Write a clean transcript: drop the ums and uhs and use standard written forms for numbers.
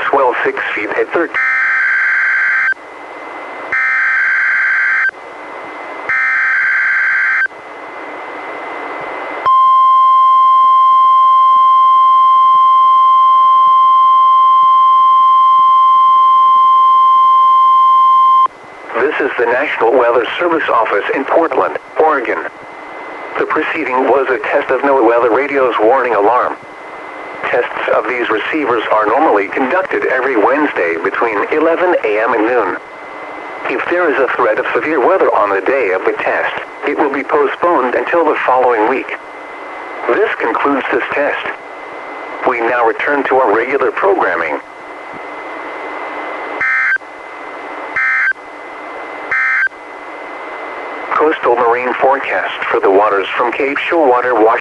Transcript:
swell 6 feet at 13. This is the National Weather Service office in Portland, Oregon. The proceeding was a test of NOAA weather radio's warning alarm. Tests of these receivers are normally conducted every Wednesday between 11 a.m. and noon. If there is a threat of severe weather on the day of the test, it will be postponed until the following week. This concludes this test. We now return to our regular programming. Coastal marine forecast for the waters from Cape Shoalwater, Washington.